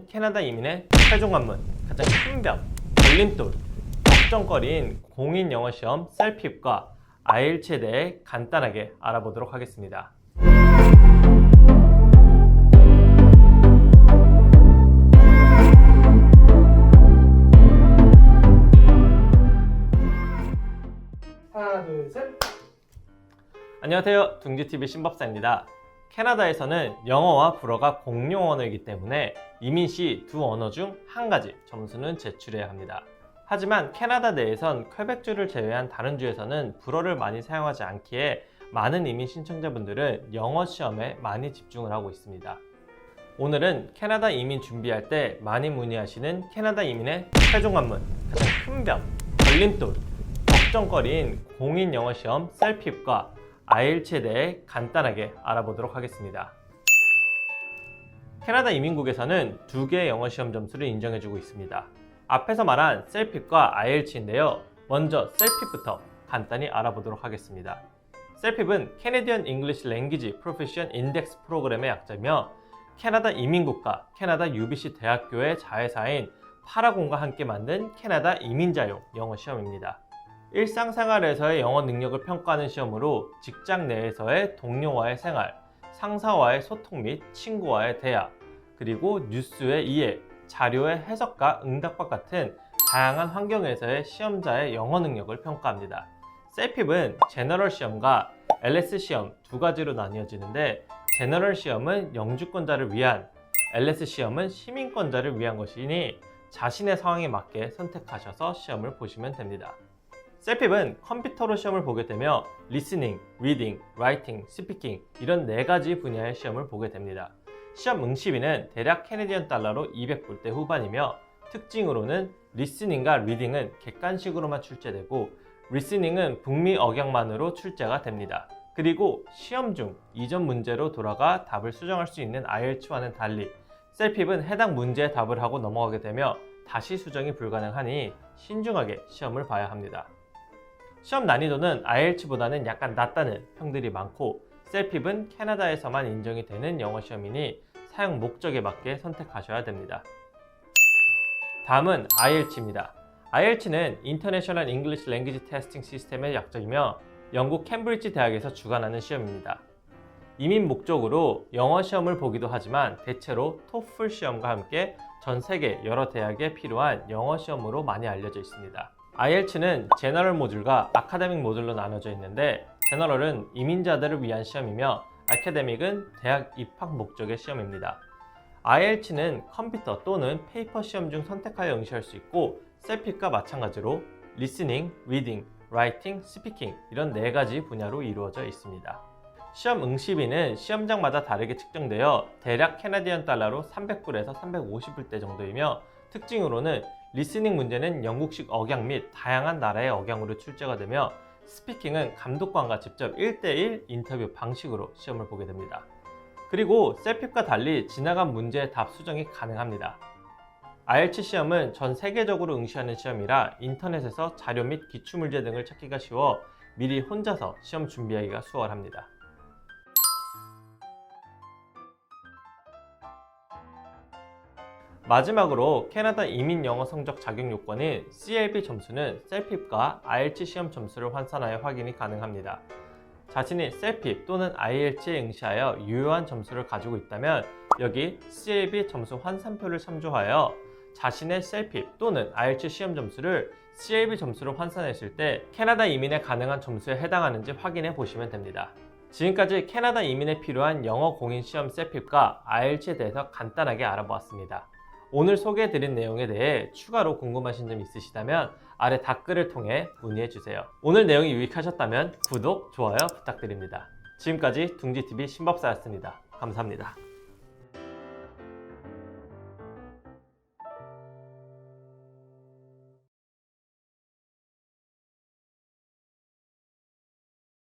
캐나다 이민의 최종 관문, 가장 큰 벽, 걸림돌, 걱정거리인 공인 영어 시험 셀핍과 IELTS에 대해 간단하게 알아보도록 하겠습니다. 하나, 둘, 셋. 안녕하세요. 둥지TV 신법사입니다. 캐나다에서는 영어와 불어가 공용 언어이기 때문에 이민 시 두 언어 중 한 가지 점수는 제출해야 합니다. 하지만 캐나다 내에선 퀘벡주를 제외한 다른 주에서는 불어를 많이 사용하지 않기에 많은 이민 신청자분들은 영어 시험에 많이 집중을 하고 있습니다. 오늘은 캐나다 이민 준비할 때 많이 문의하시는 캐나다 이민의 최종 관문, 가장 큰 벽, 걸림돌, 걱정거리인 공인 영어 시험 셀핍과 IELTS에 대해 간단하게 알아보도록 하겠습니다. 캐나다 이민국에서는 두 개의 영어 시험 점수를 인정해주고 있습니다. 앞에서 말한 셀핍과 IELTS인데요. 먼저 셀핍부터 간단히 알아보도록 하겠습니다. 셀핍은 Canadian English Language Proficient Index 프로그램의 약자며 캐나다 이민국과 캐나다 UBC 대학교의 자회사인 파라곤과 함께 만든 캐나다 이민자용 영어 시험입니다. 일상생활에서의 영어 능력을 평가하는 시험으로 직장 내에서의 동료와의 생활, 상사와의 소통 및 친구와의 대화, 그리고 뉴스의 이해, 자료의 해석과 응답과 같은 다양한 환경에서의 시험자의 영어 능력을 평가합니다. 셀핍은 제너럴 시험과 LS 시험 두 가지로 나뉘어지는데 제너럴 시험은 영주권자를 위한, LS 시험은 시민권자를 위한 것이니 자신의 상황에 맞게 선택하셔서 시험을 보시면 됩니다. 셀핍은 컴퓨터로 시험을 보게 되며 리스닝, 리딩, 라이팅, 스피킹 이런 네 가지 분야의 시험을 보게 됩니다. 시험 응시비는 대략 캐네디언 달러로 200불대 후반이며 특징으로는 리스닝과 리딩은 객관식으로만 출제되고 리스닝은 북미 억양만으로 출제가 됩니다. 그리고 시험 중 이전 문제로 돌아가 답을 수정할 수 있는 IELTS와는 달리 셀핍은 해당 문제에 답을 하고 넘어가게 되며 다시 수정이 불가능하니 신중하게 시험을 봐야 합니다. 시험 난이도는 IELTS보다는 약간 낮다는 평들이 많고 셀핍은 캐나다에서만 인정이 되는 영어 시험이니 사용 목적에 맞게 선택하셔야 됩니다. 다음은 IELTS입니다. IELTS는 International English Language Testing 시스템의 약자이며 영국 캠브리지 대학에서 주관하는 시험입니다. 이민 목적으로 영어 시험을 보기도 하지만 대체로 토플 시험과 함께 전 세계 여러 대학에 필요한 영어 시험으로 많이 알려져 있습니다. IELTS는 제너럴 모듈과 아카데믹 모듈로 나눠져 있는데 제너럴은 이민자들을 위한 시험이며 아카데믹은 대학 입학 목적의 시험입니다. IELTS는 컴퓨터 또는 페이퍼 시험 중 선택하여 응시할 수 있고 셀핍과 마찬가지로 리스닝, 리딩, 라이팅, 스피킹 이런 네 가지 분야로 이루어져 있습니다. 시험 응시비는 시험장마다 다르게 측정되어 대략 캐나디언 달러로 300불에서 350불대 정도이며 특징으로는 리스닝 문제는 영국식 억양 및 다양한 나라의 억양으로 출제가 되며 스피킹은 감독관과 직접 1대1 인터뷰 방식으로 시험을 보게 됩니다. 그리고 셀핍과 달리 지나간 문제의 답 수정이 가능합니다. IELTS 시험은 전 세계적으로 응시하는 시험이라 인터넷에서 자료 및 기출문제 등을 찾기가 쉬워 미리 혼자서 시험 준비하기가 수월합니다. 마지막으로 캐나다 이민 영어 성적 자격 요건인 CLB 점수는 셀핍과 IELTS 시험 점수를 환산하여 확인이 가능합니다. 자신이 셀핍 또는 IELTS에 응시하여 유효한 점수를 가지고 있다면 여기 CLB 점수 환산표를 참조하여 자신의 셀핍 또는 IELTS 시험 점수를 CLB 점수로 환산했을 때 캐나다 이민에 가능한 점수에 해당하는지 확인해 보시면 됩니다. 지금까지 캐나다 이민에 필요한 영어 공인 시험 셀핍과 IELTS에 대해서 간단하게 알아보았습니다. 오늘 소개해드린 내용에 대해 추가로 궁금하신 점 있으시다면 아래 댓글을 통해 문의해주세요. 오늘 내용이 유익하셨다면 구독, 좋아요 부탁드립니다. 지금까지 둥지TV 신법사였습니다. 감사합니다.